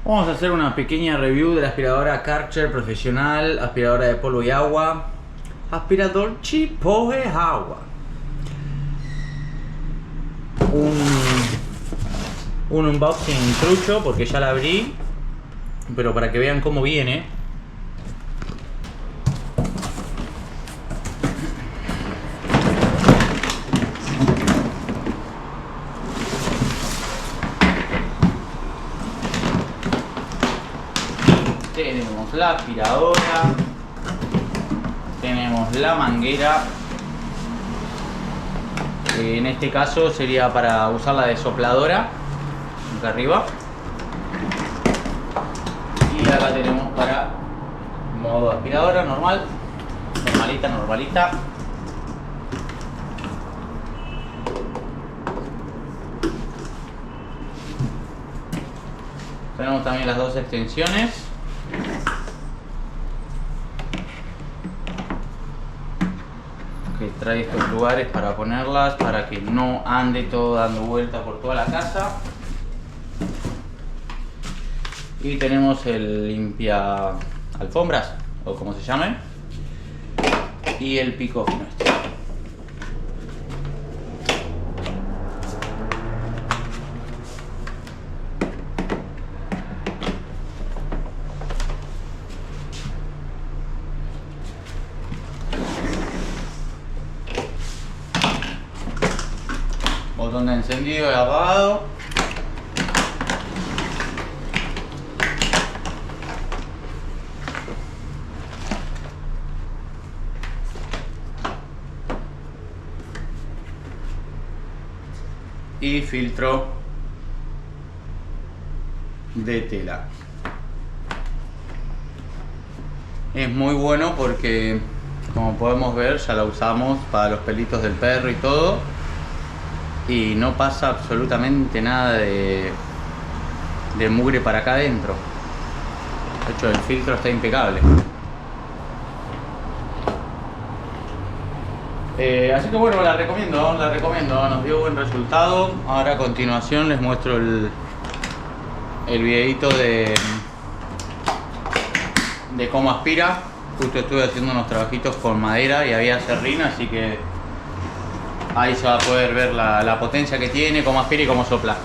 Vamos a hacer una pequeña review de la aspiradora Kärcher profesional, aspiradora de polvo y agua, aspirador Tipo de agua. Un unboxing trucho porque ya la abrí, pero para que vean cómo viene. Tenemos la aspiradora, tenemos la manguera, en este caso sería para usarla de sopladora, acá arriba, y acá tenemos para modo aspiradora normal, normalita. Tenemos también las dos extensiones. Que trae estos lugares para ponerlas, para que no ande todo dando vuelta por toda la casa. Y tenemos el limpia alfombras, o como se llame, y el pico fino este. Botón de encendido y apagado. Y filtro de tela. Es muy bueno porque, como podemos ver, ya la usamos para los pelitos del perro y todo. Y no pasa absolutamente nada de mugre para acá adentro. De hecho, el filtro está impecable. Así que bueno, la recomiendo, nos dio buen resultado. Ahora a continuación les muestro el videito de cómo aspira. Justo estuve haciendo unos trabajitos con madera y había serrín, así que ahí se va a poder ver la potencia que tiene, cómo aspira y cómo sopla.